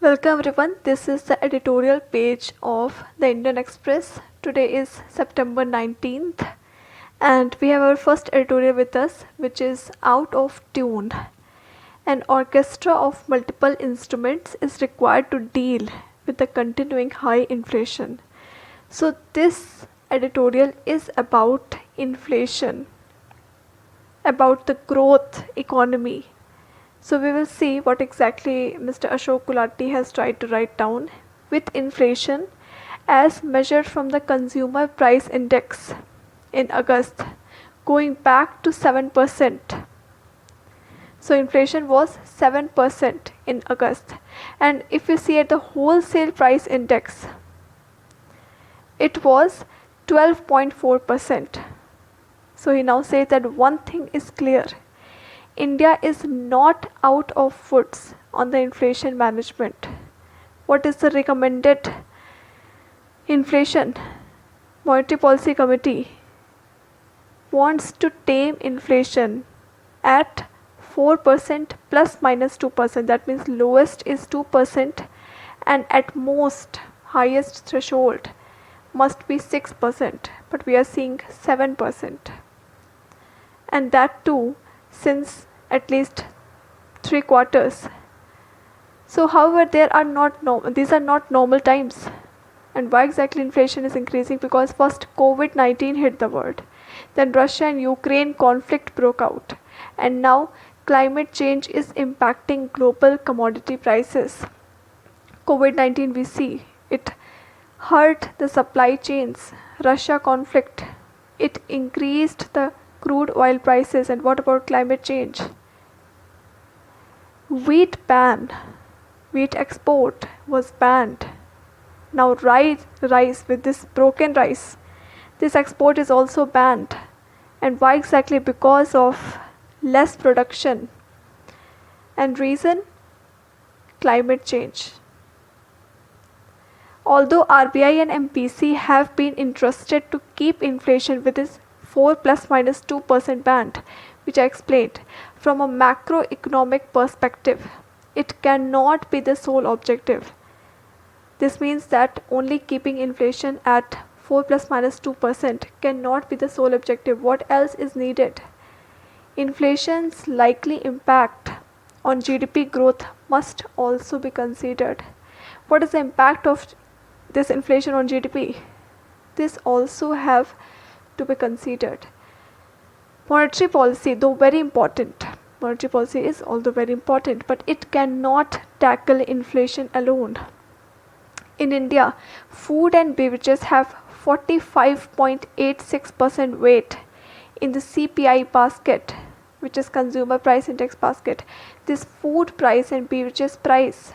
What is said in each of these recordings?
Welcome everyone. This is the editorial page of the Indian Express. Today is September 19th and we have our first editorial with us, which is Out of Tune. An orchestra of multiple instruments is required to deal with the continuing high inflation. So this editorial is about inflation, about the growth economy. So we will see what exactly Mr. Ashok Gulati has tried to write down. With inflation as measured from the consumer price index in August going back to 7%. So inflation was 7% in August, and if you see at the wholesale price index, it was 12.4%. So he now says that one thing is clear: India is not out of woods on the inflation management. What is the recommended inflation? Monetary Policy Committee wants to tame inflation at 4% plus minus 2%. That means lowest is 2% and at most highest threshold must be 6%, but we are seeing 7%. And that too since at least 3 quarters. So however, these are not normal times. And why exactly inflation is increasing? Because first COVID-19 hit the world, then Russia and Ukraine conflict broke out, and now climate change is impacting global commodity prices. COVID-19, we see it hurt the supply chains. Russia conflict, it increased the crude oil prices. And what about climate change? Wheat ban, wheat export was banned. Now rice with this broken rice, this export is also banned. And why exactly? Because of less production. And reason? Climate change. Although RBI and MPC have been entrusted to keep inflation with this 4 plus minus 2% band, which I explained, from a macroeconomic perspective, it cannot be the sole objective. This means that only keeping inflation at 4 plus minus 2% cannot be the sole objective. What else is needed? Inflation's likely impact on GDP growth must also be considered. What is the impact of this inflation on GDP? This also have to be considered. Monetary policy, though very important, monetary policy is also very important, but it cannot tackle inflation alone. In India, food and beverages have 45.86% weight in the CPI basket, which is Consumer Price Index basket. This food price and beverages price,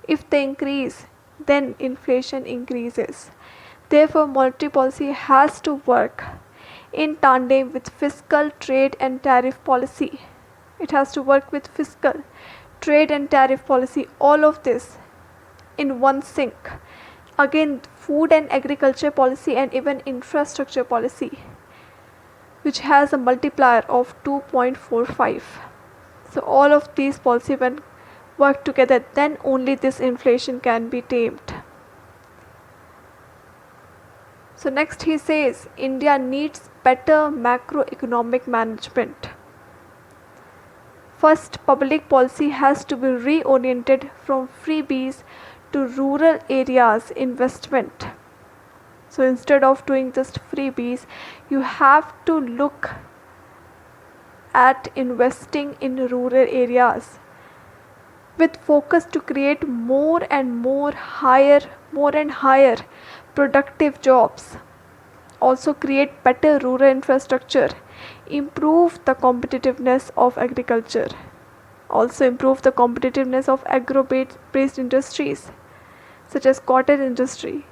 if they increase, then inflation increases. Therefore, monetary policy has to work in tandem with fiscal, trade and tariff policy. It has to work with fiscal, trade and tariff policy, all of this in one sync. Again, food and agriculture policy and even infrastructure policy, which has a multiplier of 2.45. So all of these policy when work together, then only this inflation can be tamed. So next he says India needs better macroeconomic management. First, public policy has to be reoriented from freebies to rural areas investment. So instead of doing just freebies, you have to look at investing in rural areas with focus to create more and higher productive jobs. Also create better rural infrastructure, improve the competitiveness of agriculture, also improve the competitiveness of agro-based industries such as cotton industry,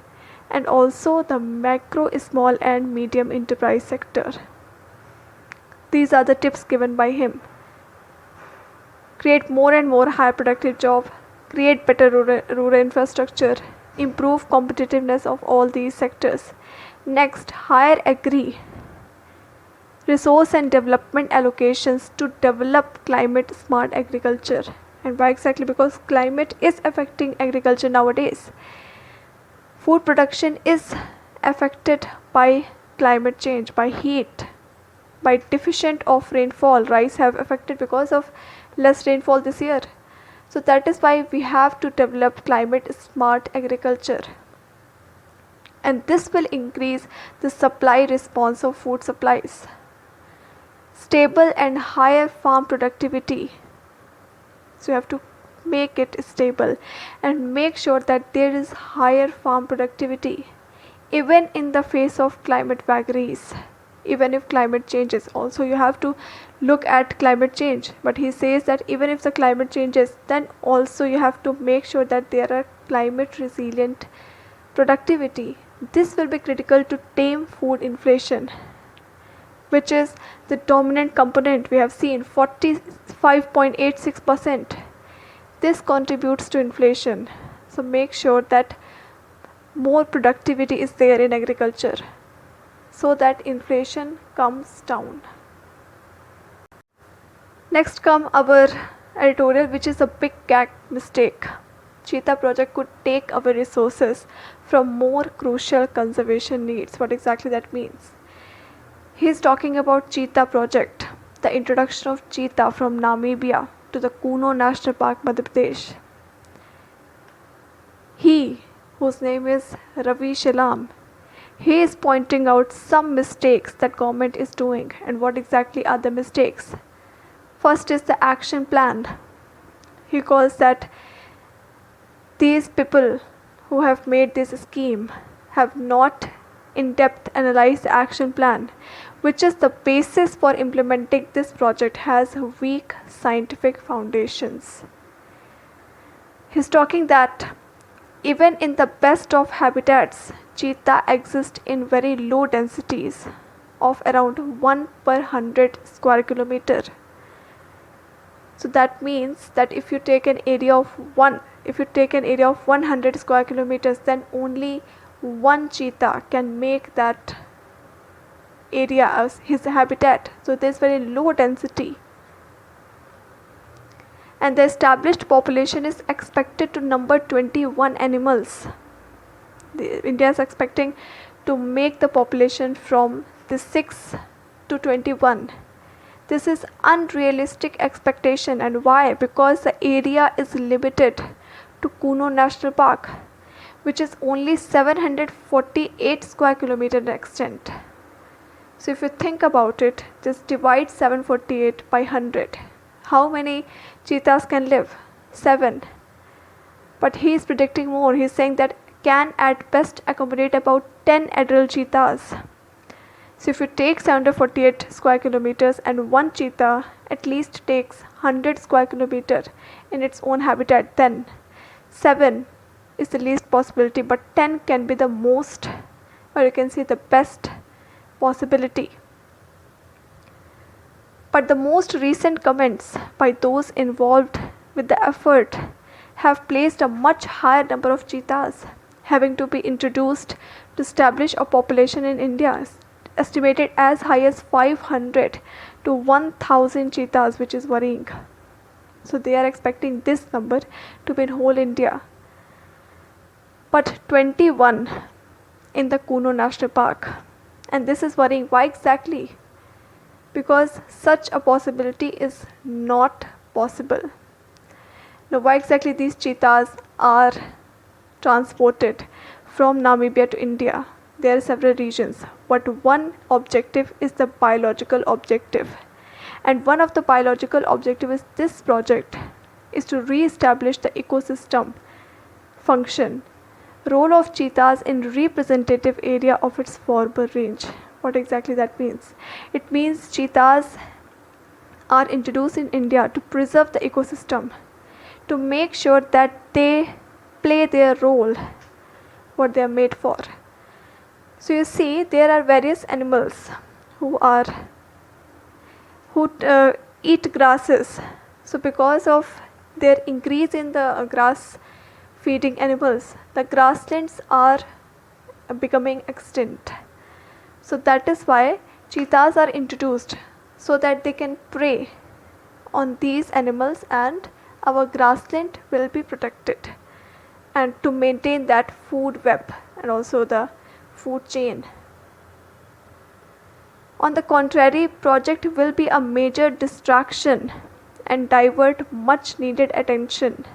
and also the macro, small and medium enterprise sector. These are the tips given by him. Create more and more high productive job, create better rural infrastructure, improve competitiveness of all these sectors. Next, higher agri resource and development allocations to develop climate smart agriculture. And why exactly? Because climate is affecting agriculture nowadays. Food production is affected by climate change, by heat, by deficient of rainfall. Rice have affected because of less rainfall this year. So that is why we have to develop climate smart agriculture. And this will increase the supply response of food supplies. Stable and higher farm productivity. So you have to make it stable and make sure that there is higher farm productivity even in the face of climate vagaries, even if climate changes. Also you have to look at climate change, but he says that even if the climate changes, then also you have to make sure that there are climate resilient productivity. This will be critical to tame food inflation, which is the dominant component. We have seen 45.86%. This contributes to inflation. So make sure that more productivity is there in agriculture so that inflation comes down. Next come our editorial, which is a big cat mistake. Cheetah project could take away resources from more crucial conservation needs. What exactly that means? He is talking about Cheetah project, the introduction of cheetah from Namibia to the Kuno National Park, Madhya Pradesh. He, whose name is Ravi Shilam, he is pointing out some mistakes that government is doing. And what exactly are the mistakes? First is the action plan. He calls that these people who have made this scheme have not in-depth analyzed the action plan, which is the basis for implementing this project, has weak scientific foundations. He's talking that even in the best of habitats, cheetah exist in very low densities of around 1 per 100 square kilometer. So that means that if you take an area of 100 square kilometers, then only one cheetah can make that area as his habitat. So there's very low density. And the established population is expected to number 21 animals. India is expecting to make the population from the 6 to 21. This is unrealistic expectation. And why? Because the area is limited to Kuno National Park, which is only 748 square kilometer in extent. So if you think about it, just divide 748 by 100. How many cheetahs can live? 7. But he is predicting more. He is saying that can at best accommodate about 10 adult cheetahs. So if you take 748 square kilometers and one cheetah at least takes 100 square kilometer in its own habitat, then 7 is the least possibility, but 10 can be the most, or you can say the best possibility. But the most recent comments by those involved with the effort have placed a much higher number of cheetahs having to be introduced to establish a population in India, estimated as high as 500 to 1000 cheetahs, which is worrying. So they are expecting this number to be in whole India. But 21 in the Kuno National Park. And this is worrying. Why exactly? Because such a possibility is not possible. Now, why exactly these cheetahs are transported from Namibia to India? There are several reasons, but one objective is the biological objective. And one of the biological objectives is this project is to re-establish the ecosystem function, role of cheetahs in representative area of its former range. What exactly that means? It means cheetahs are introduced in India to preserve the ecosystem, to make sure that they play their role, what they are made for. So you see, there are various animals who eat grasses. So because of their increase in the grass feeding animals, the grasslands are becoming extinct. So that is why cheetahs are introduced, so that they can prey on these animals and our grassland will be protected and to maintain that food web and also the food chain. On the contrary, project will be a major distraction and divert much needed attention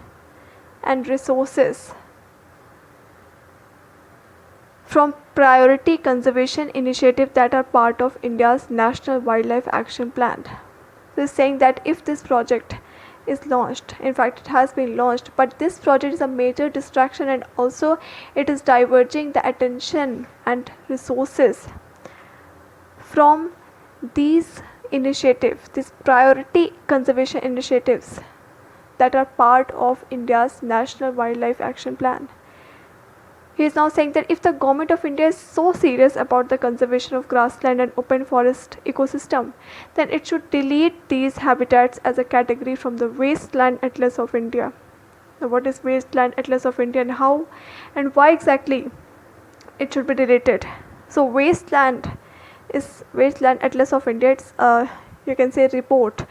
and resources from priority conservation initiatives that are part of India's National Wildlife Action Plan. This is saying that if this project is launched, in fact it has been launched, but this project is a major distraction and also it is diverging the attention and resources from these initiatives, these priority conservation initiatives that are part of India's National Wildlife Action Plan. He is now saying that if the government of India is so serious about the conservation of grassland and open forest ecosystem, then it should delete these habitats as a category from the Wasteland Atlas of India. Now, what is Wasteland Atlas of India and how and why exactly it should be deleted? So Wasteland Atlas of India. It's you can say report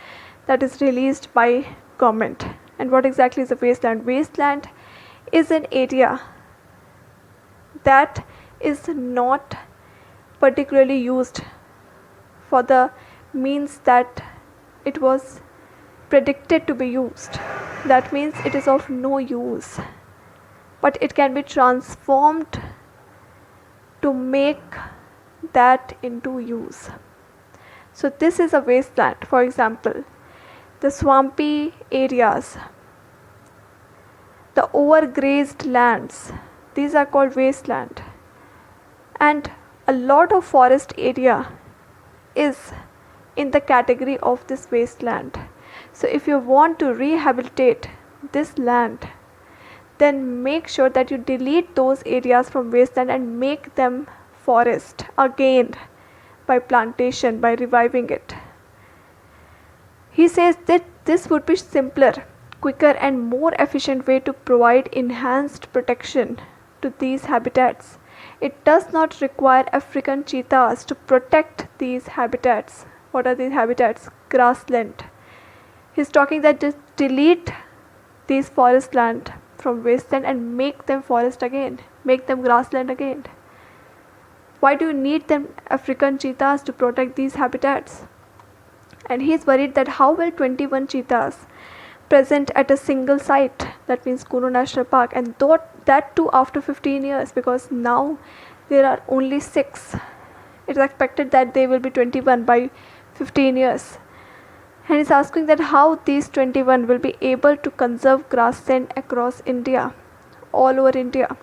that is released by government. And what exactly is a wasteland? Wasteland is an area that is not particularly used for the means that it was predicted to be used. That means it is of no use, but it can be transformed to make that into use. So this is a wasteland. For example, the swampy areas, the overgrazed lands, these are called wasteland. And a lot of forest area is in the category of this wasteland. So if you want to rehabilitate this land, then make sure that you delete those areas from wasteland and make them forest again by plantation, by reviving it. He says that this would be simpler, quicker and more efficient way to provide enhanced protection to these habitats. It does not require African cheetahs to protect these habitats. What are these habitats? Grassland. He's talking that just delete these forest land from wasteland and make them forest again, make them grassland again. Why do you need them African cheetahs to protect these habitats? And he's worried that how will 21 cheetahs present at a single site, that means Kuno National Park, and that too after 15 years, because now there are only 6. It is expected that they will be 21 by 15 years. And he's asking that how these 21 will be able to conserve grassland across India, all over India.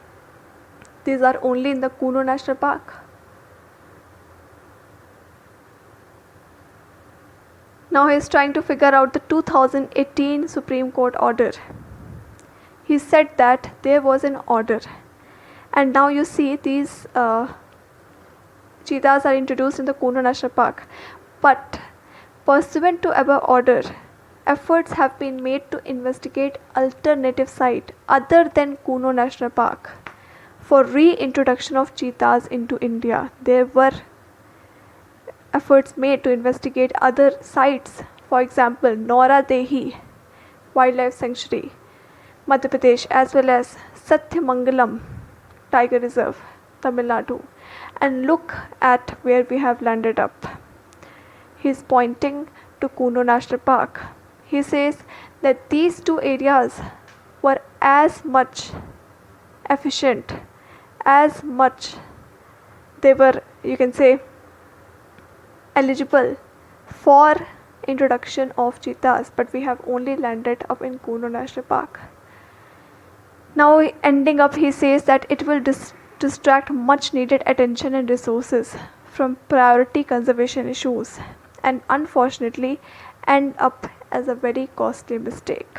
These are only in the Kuno National Park. Now he is trying to figure out the 2018 Supreme Court order. He said that there was an order, and now you see these cheetahs are introduced in the Kuno National Park. But pursuant to above order, efforts have been made to investigate alternative site other than Kuno National Park for reintroduction of cheetahs into India. There were efforts made to investigate other sites, for example Naura Dehi Wildlife Sanctuary, Madhya Pradesh, as well as Satyamangalam Tiger Reserve, Tamil Nadu, and look at where we have landed up. He is pointing to Kuno National Park. He says that these two areas were as much efficient, as much they were, you can say, eligible for introduction of cheetahs, but we have only landed up in Kuno National Park. Now ending up, he says that it will distract much needed attention and resources from priority conservation issues and unfortunately end up as a very costly mistake.